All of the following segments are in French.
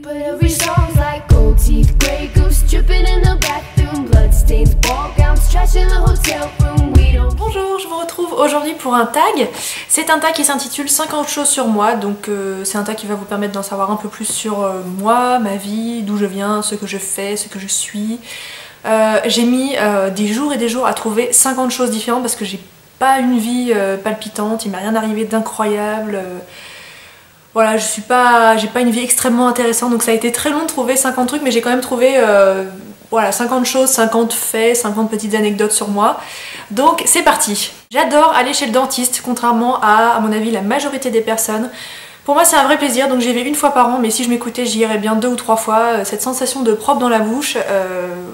But every song's like gold teeth, grey goose dripping in the bathroom, bloodstains, ball gowns, trash in the hotel room. We don't. Bonjour, je vous retrouve aujourd'hui pour un tag. C'est un tag qui s'intitule 50 choses sur moi, donc c'est un tag qui va vous permettre d'en savoir un peu plus sur moi, ma vie, d'où je viens, ce que je fais, ce que je suis. J'ai mis des jours et des jours à trouver 50 choses différentes parce que j'ai pas une vie palpitante, il m'est rien arrivé d'incroyable. Voilà, j'ai pas une vie extrêmement intéressante, donc ça a été très long de trouver 50 trucs, mais j'ai quand même trouvé voilà, 50 choses, 50 faits, 50 petites anecdotes sur moi. Donc c'est parti. J'adore aller chez le dentiste, contrairement à mon avis, la majorité des personnes. Pour moi c'est un vrai plaisir, donc j'y vais une fois par an, mais si je m'écoutais j'y irais bien 2 ou 3 fois. Cette sensation de propre dans la bouche,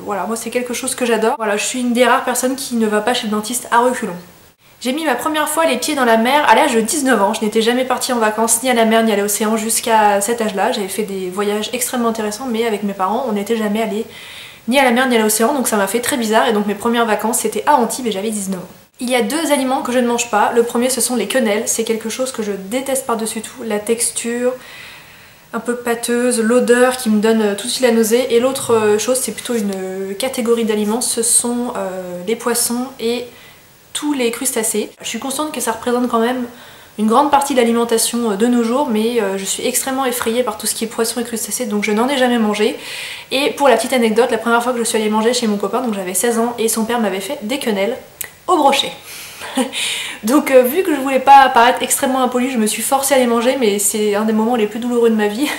voilà, moi c'est quelque chose que j'adore. Voilà, je suis une des rares personnes qui ne va pas chez le dentiste à reculons. J'ai mis ma première fois les pieds dans la mer à l'âge de 19 ans. Je n'étais jamais partie en vacances ni à la mer ni à l'océan jusqu'à cet âge-là. J'avais fait des voyages extrêmement intéressants, mais avec mes parents, on n'était jamais allés ni à la mer ni à l'océan, donc ça m'a fait très bizarre. Et donc mes premières vacances, c'était à Antibes et j'avais 19 ans. Il y a 2 aliments que je ne mange pas. Le premier, ce sont les quenelles. C'est quelque chose que je déteste par-dessus tout. La texture un peu pâteuse, l'odeur qui me donne tout de suite la nausée. Et l'autre chose, c'est plutôt une catégorie d'aliments. Ce sont les poissons et tous les crustacés. Je suis consciente que ça représente quand même une grande partie de l'alimentation de nos jours, mais je suis extrêmement effrayée par tout ce qui est poisson et crustacés, donc je n'en ai jamais mangé. Et pour la petite anecdote, la première fois que je suis allée manger chez mon copain, donc j'avais 16 ans, et son père m'avait fait des quenelles au brochet. Donc vu que je voulais pas paraître extrêmement impolie, je me suis forcée à les manger, mais c'est un des moments les plus douloureux de ma vie.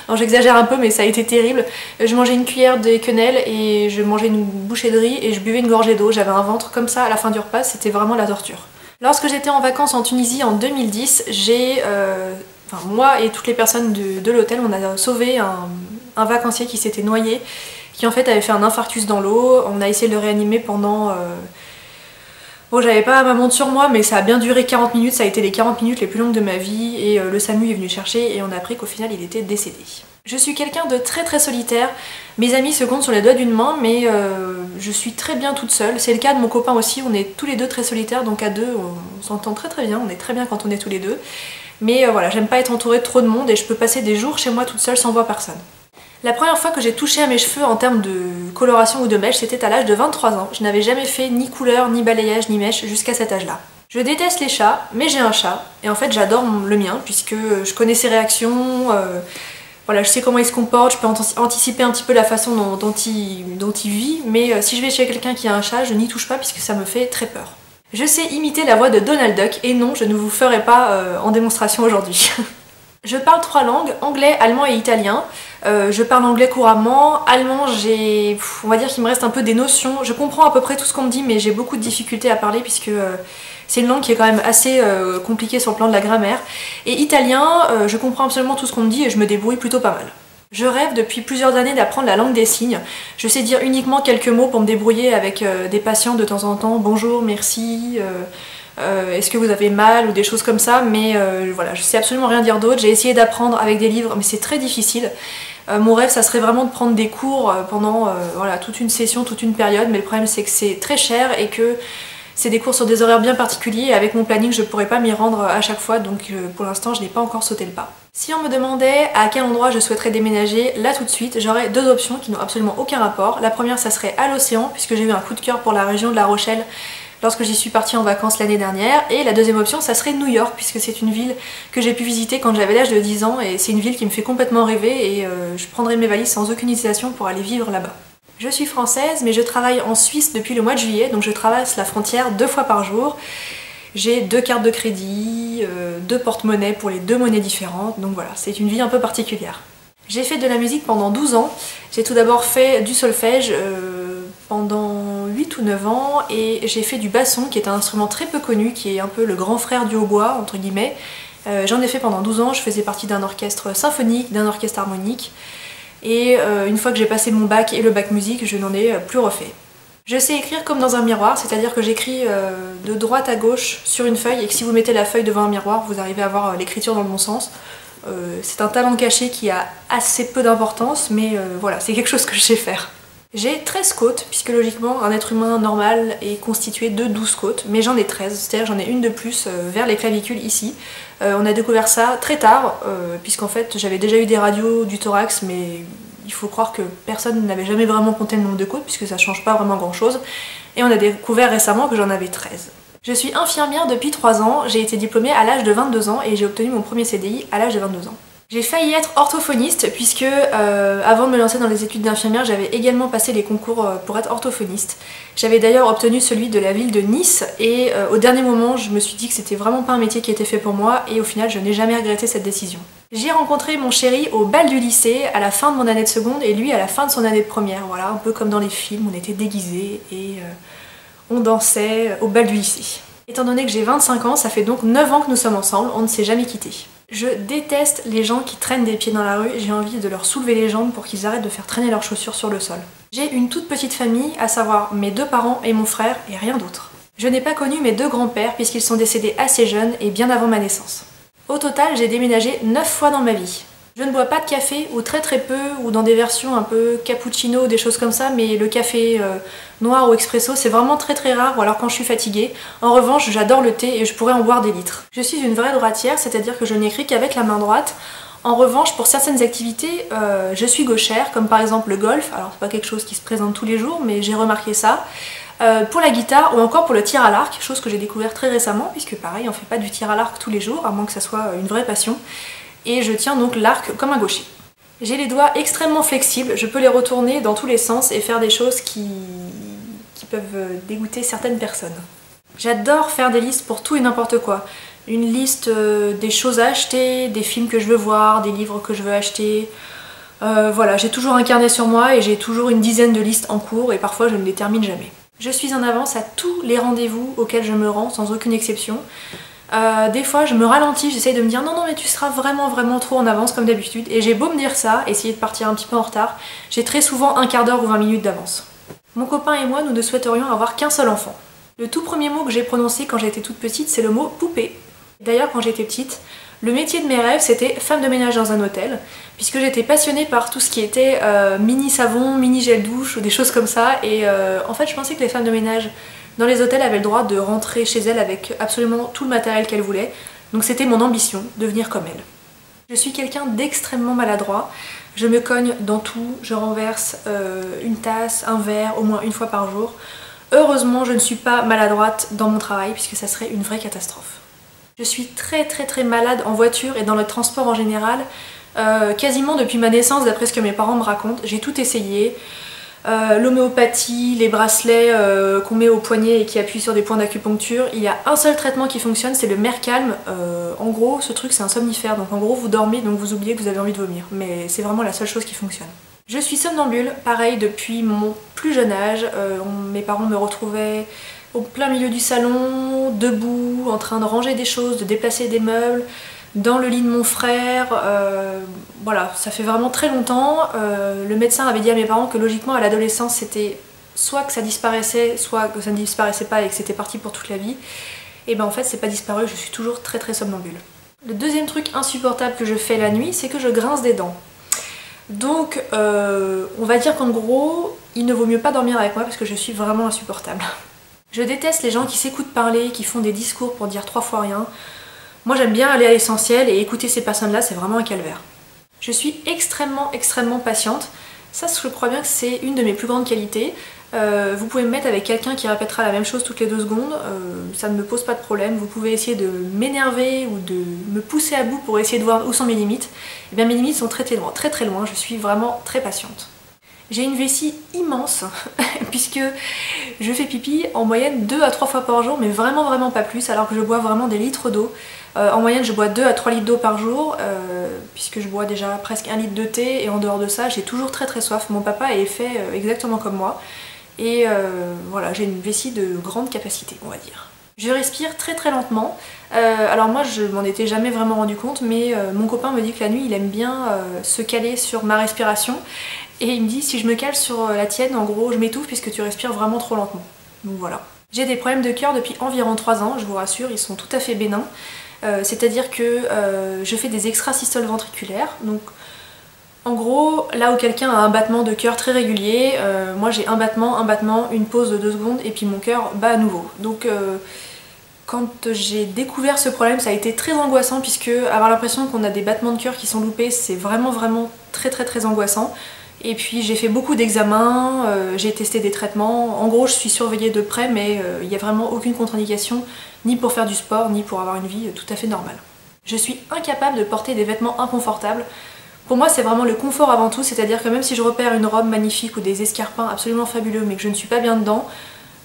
Non, j'exagère un peu, mais ça a été terrible. Je mangeais une cuillère de quenelles et je mangeais une bouchée de riz et je buvais une gorgée d'eau. J'avais un ventre comme ça à la fin du repas, c'était vraiment la torture. Lorsque j'étais en vacances en Tunisie en 2010, moi et toutes les personnes de l'hôtel, on a sauvé un vacancier qui s'était noyé, qui en fait avait fait un infarctus dans l'eau. On a essayé de le réanimer pendant... Bon, j'avais pas ma montre sur moi, mais ça a bien duré 40 minutes, ça a été les 40 minutes les plus longues de ma vie, et le SAMU est venu chercher et on a appris qu'au final il était décédé. Je suis quelqu'un de très très solitaire, mes amis se comptent sur les doigts d'une main, mais je suis très bien toute seule. C'est le cas de mon copain aussi, on est tous les deux très solitaires, donc à deux on s'entend très très bien, on est très bien quand on est tous les deux. Mais voilà, j'aime pas être entourée de trop de monde et je peux passer des jours chez moi toute seule sans voir personne. La première fois que j'ai touché à mes cheveux en termes de coloration ou de mèche, c'était à l'âge de 23 ans. Je n'avais jamais fait ni couleur, ni balayage, ni mèche jusqu'à cet âge-là. Je déteste les chats, mais j'ai un chat, et en fait j'adore le mien, puisque je connais ses réactions, voilà, je sais comment il se comporte, je peux anticiper un petit peu la façon dont il vit, mais si je vais chez quelqu'un qui a un chat, je n'y touche pas puisque ça me fait très peur. Je sais imiter la voix de Donald Duck, et non, je ne vous ferai pas en démonstration aujourd'hui. Je parle 3 langues, anglais, allemand et italien. Je parle anglais couramment. Allemand, on va dire qu'il me reste un peu des notions. Je comprends à peu près tout ce qu'on me dit, mais j'ai beaucoup de difficultés à parler puisque c'est une langue qui est quand même assez compliquée sur le plan de la grammaire. Et italien, je comprends absolument tout ce qu'on me dit et je me débrouille plutôt pas mal. Je rêve depuis plusieurs années d'apprendre la langue des signes. Je sais dire uniquement quelques mots pour me débrouiller avec des patients de temps en temps. Bonjour, merci... est-ce que vous avez mal ou des choses comme ça, mais voilà, je sais absolument rien dire d'autre. J'ai essayé d'apprendre avec des livres, mais c'est très difficile. Mon rêve, ça serait vraiment de prendre des cours pendant voilà, toute une session, toute une période, mais le problème c'est que c'est très cher et que c'est des cours sur des horaires bien particuliers et avec mon planning je pourrais pas m'y rendre à chaque fois, donc pour l'instant je n'ai pas encore sauté le pas. Si on me demandait à quel endroit je souhaiterais déménager, là tout de suite, j'aurais 2 options qui n'ont absolument aucun rapport. La première, ça serait à l'océan, puisque j'ai eu un coup de cœur pour la région de La Rochelle lorsque j'y suis partie en vacances l'année dernière, et la deuxième option ça serait New York, puisque c'est une ville que j'ai pu visiter quand j'avais l'âge de 10 ans et c'est une ville qui me fait complètement rêver et je prendrai mes valises sans aucune hésitation pour aller vivre là-bas. Je suis française mais je travaille en Suisse depuis le mois de juillet, donc je traverse la frontière 2 fois par jour. J'ai 2 cartes de crédit, 2 porte-monnaies pour les 2 monnaies différentes, donc voilà, c'est une vie un peu particulière. J'ai fait de la musique pendant 12 ans, j'ai tout d'abord fait du solfège pendant 8 ou 9 ans et j'ai fait du basson qui est un instrument très peu connu, qui est un peu le grand frère du hautbois entre guillemets. J'en ai fait pendant 12 ans, je faisais partie d'un orchestre symphonique, d'un orchestre harmonique et une fois que j'ai passé mon bac et le bac musique, je n'en ai plus refait. Je sais écrire comme dans un miroir, c'est-à-dire que j'écris de droite à gauche sur une feuille et que si vous mettez la feuille devant un miroir, vous arrivez à avoir l'écriture dans le bon sens. C'est un talent caché qui a assez peu d'importance, mais voilà, c'est quelque chose que je sais faire. J'ai 13 côtes, puisque logiquement un être humain normal est constitué de 12 côtes, mais j'en ai 13, c'est-à-dire j'en ai une de plus vers les clavicules ici. On a découvert ça très tard, puisqu'en fait j'avais déjà eu des radios du thorax, mais il faut croire que personne n'avait jamais vraiment compté le nombre de côtes, puisque ça change pas vraiment grand chose. Et on a découvert récemment que j'en avais 13. Je suis infirmière depuis 3 ans, j'ai été diplômée à l'âge de 22 ans et j'ai obtenu mon premier CDI à l'âge de 22 ans. J'ai failli être orthophoniste puisque avant de me lancer dans les études d'infirmière, j'avais également passé les concours pour être orthophoniste. J'avais d'ailleurs obtenu celui de la ville de Nice et au dernier moment je me suis dit que c'était vraiment pas un métier qui était fait pour moi et au final je n'ai jamais regretté cette décision. J'ai rencontré mon chéri au bal du lycée à la fin de mon année de seconde et lui à la fin de son année de première. Voilà, un peu comme dans les films, on était déguisés et on dansait au bal du lycée. Étant donné que j'ai 25 ans, ça fait donc 9 ans que nous sommes ensemble, on ne s'est jamais quittés. Je déteste les gens qui traînent des pieds dans la rue, j'ai envie de leur soulever les jambes pour qu'ils arrêtent de faire traîner leurs chaussures sur le sol. J'ai une toute petite famille, à savoir mes 2 parents et mon frère, et rien d'autre. Je n'ai pas connu mes 2 grands-pères puisqu'ils sont décédés assez jeunes et bien avant ma naissance. Au total, j'ai déménagé 9 fois dans ma vie. Je ne bois pas de café, ou très peu, ou dans des versions un peu cappuccino, des choses comme ça, mais le café noir ou expresso, c'est vraiment très rare, ou alors quand je suis fatiguée. En revanche, j'adore le thé et je pourrais en boire des litres. Je suis une vraie droitière, c'est-à-dire que je n'écris qu'avec la main droite. En revanche, pour certaines activités, je suis gauchère, comme par exemple le golf. Alors c'est pas quelque chose qui se présente tous les jours, mais j'ai remarqué ça. Pour la guitare ou encore pour le tir à l'arc, chose que j'ai découvert très récemment, puisque pareil, on fait pas du tir à l'arc tous les jours, à moins que ça soit une vraie passion. Et je tiens donc l'arc comme un gaucher. J'ai les doigts extrêmement flexibles, je peux les retourner dans tous les sens et faire des choses qui peuvent dégoûter certaines personnes. J'adore faire des listes pour tout et n'importe quoi. Une liste des choses à acheter, des films que je veux voir, des livres que je veux acheter. Voilà, j'ai toujours un carnet sur moi et j'ai toujours une dizaine de listes en cours et parfois je ne les termine jamais. Je suis en avance à tous les rendez-vous auxquels je me rends, sans aucune exception. Des fois je me ralentis, j'essaye de me dire non mais tu seras vraiment trop en avance comme d'habitude et j'ai beau me dire ça, essayer de partir un petit peu en retard, j'ai très souvent un quart d'heure ou 20 minutes d'avance. Mon copain et moi nous ne souhaiterions avoir qu'un seul enfant. Le tout premier mot que j'ai prononcé quand j'étais toute petite c'est le mot poupée. D'ailleurs quand j'étais petite, le métier de mes rêves c'était femme de ménage dans un hôtel, puisque j'étais passionnée par tout ce qui était mini savon, mini gel douche ou des choses comme ça et en fait je pensais que les femmes de ménage dans les hôtels avaient le droit de rentrer chez elles avec absolument tout le matériel qu'elles voulaient, donc c'était mon ambition, devenir comme elles. Je suis quelqu'un d'extrêmement maladroit, je me cogne dans tout, je renverse une tasse, un verre au moins une fois par jour. Heureusement je ne suis pas maladroite dans mon travail puisque ça serait une vraie catastrophe. Je suis très malade en voiture et dans le transport en général, quasiment depuis ma naissance d'après ce que mes parents me racontent, j'ai tout essayé. L'homéopathie, les bracelets qu'on met au poignet et qui appuient sur des points d'acupuncture, il y a un seul traitement qui fonctionne, c'est le Mercalm. En gros, ce truc c'est un somnifère, donc en gros vous dormez, donc vous oubliez que vous avez envie de vomir, mais c'est vraiment la seule chose qui fonctionne. Je suis somnambule, pareil depuis mon plus jeune âge, mes parents me retrouvaient au plein milieu du salon, debout, en train de ranger des choses, de déplacer des meubles, dans le lit de mon frère, voilà, ça fait vraiment très longtemps. Le médecin avait dit à mes parents que logiquement à l'adolescence c'était soit que ça disparaissait, soit que ça ne disparaissait pas et que c'était parti pour toute la vie. Et ben en fait c'est pas disparu, je suis toujours très somnambule. Le deuxième truc insupportable que je fais la nuit, c'est que je grince des dents. Donc on va dire qu'en gros, il ne vaut mieux pas dormir avec moi parce que je suis vraiment insupportable. Je déteste les gens qui s'écoutent parler, qui font des discours pour dire 3 fois rien. Moi j'aime bien aller à l'essentiel et écouter ces personnes-là, c'est vraiment un calvaire. Je suis extrêmement patiente. Ça, je crois bien que c'est une de mes plus grandes qualités. Vous pouvez me mettre avec quelqu'un qui répétera la même chose toutes les 2 secondes, ça ne me pose pas de problème. Vous pouvez essayer de m'énerver ou de me pousser à bout pour essayer de voir où sont mes limites. Et bien mes limites sont très loin, je suis vraiment très patiente. J'ai une vessie immense puisque je fais pipi en moyenne 2 à 3 fois par jour, mais vraiment pas plus, alors que je bois vraiment des litres d'eau. En moyenne je bois 2 à 3 litres d'eau par jour, puisque je bois déjà presque 1 litre de thé, et en dehors de ça j'ai toujours très soif. Mon papa est fait exactement comme moi, et voilà, j'ai une vessie de grande capacité, on va dire. Je respire très lentement, alors moi je m'en étais jamais vraiment rendu compte, mais mon copain me dit que la nuit il aime bien se caler sur ma respiration, et il me dit si je me cale sur la tienne, en gros je m'étouffe puisque tu respires vraiment trop lentement. Donc voilà. J'ai des problèmes de cœur depuis environ 3 ans, je vous rassure, ils sont tout à fait bénins. C'est-à-dire que je fais des extrasystoles ventriculaires, donc en gros là où quelqu'un a un battement de cœur très régulier, moi j'ai un battement, une pause de 2 secondes et puis mon cœur bat à nouveau. Donc Quand j'ai découvert ce problème, ça a été très angoissant puisque avoir l'impression qu'on a des battements de cœur qui sont loupés, c'est vraiment très angoissant. Et puis j'ai fait beaucoup d'examens, j'ai testé des traitements. En gros, je suis surveillée de près, mais il n'y a vraiment aucune contre-indication, ni pour faire du sport, ni pour avoir une vie tout à fait normale. Je suis incapable de porter des vêtements inconfortables. Pour moi, c'est vraiment le confort avant tout, c'est-à-dire que même si je repère une robe magnifique ou des escarpins absolument fabuleux, mais que je ne suis pas bien dedans,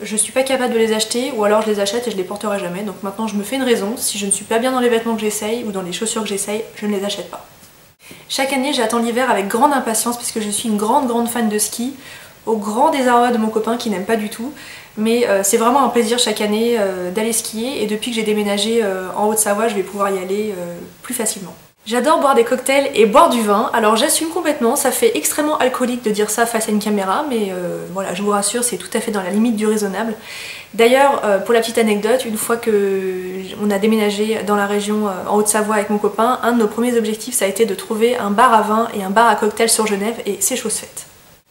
je suis pas capable de les acheter, ou alors je les achète et je les porterai jamais. Donc maintenant, je me fais une raison. Si je ne suis pas bien dans les vêtements que j'essaye ou dans les chaussures que j'essaye, je ne les achète pas. Chaque année, j'attends l'hiver avec grande impatience puisque je suis une grande fan de ski, au grand désarroi de mon copain qui n'aime pas du tout. Mais c'est vraiment un plaisir chaque année d'aller skier, et depuis que j'ai déménagé en Haute-Savoie, je vais pouvoir y aller plus facilement. J'adore boire des cocktails et boire du vin, alors j'assume complètement, ça fait extrêmement alcoolique de dire ça face à une caméra, mais voilà, je vous rassure, c'est tout à fait dans la limite du raisonnable. D'ailleurs, pour la petite anecdote, une fois qu'on a déménagé dans la région en Haute-Savoie avec mon copain, un de nos premiers objectifs, ça a été de trouver un bar à vin et un bar à cocktails sur Genève, et c'est chose faite.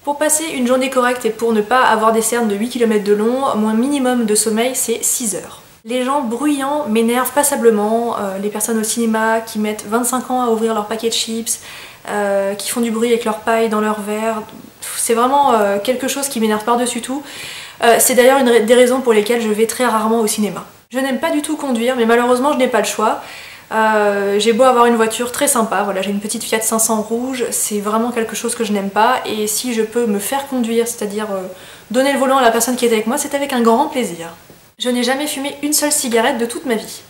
Pour passer une journée correcte et pour ne pas avoir des cernes de 8 km de long, mon minimum de sommeil c'est 6 heures. Les gens bruyants m'énervent passablement, les personnes au cinéma qui mettent 25 ans à ouvrir leur paquet de chips, qui font du bruit avec leur paille dans leur verre, c'est vraiment quelque chose qui m'énerve par-dessus tout. C'est d'ailleurs une des raisons pour lesquelles je vais très rarement au cinéma. Je n'aime pas du tout conduire, mais malheureusement je n'ai pas le choix. J'ai beau avoir une voiture très sympa, voilà, j'ai une petite Fiat 500 rouge, c'est vraiment quelque chose que je n'aime pas, et si je peux me faire conduire, c'est-à-dire donner le volant à la personne qui est avec moi, c'est avec un grand plaisir. Je n'ai jamais fumé une seule cigarette de toute ma vie.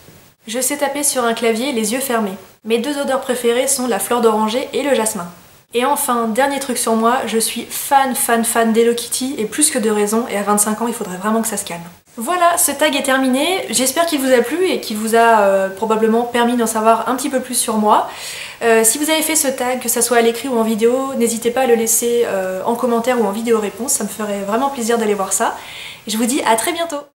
Je sais taper sur un clavier les yeux fermés. Mes deux odeurs préférées sont la fleur d'oranger et le jasmin. Et enfin, dernier truc sur moi, je suis fan d'Hello Kitty, et plus que de raison, et à 25 ans il faudrait vraiment que ça se calme. Voilà, ce tag est terminé, j'espère qu'il vous a plu et qu'il vous a probablement permis d'en savoir un petit peu plus sur moi. Si vous avez fait ce tag, que ce soit à l'écrit ou en vidéo, n'hésitez pas à le laisser en commentaire ou en vidéo réponse, ça me ferait vraiment plaisir d'aller voir ça. Et je vous dis à très bientôt!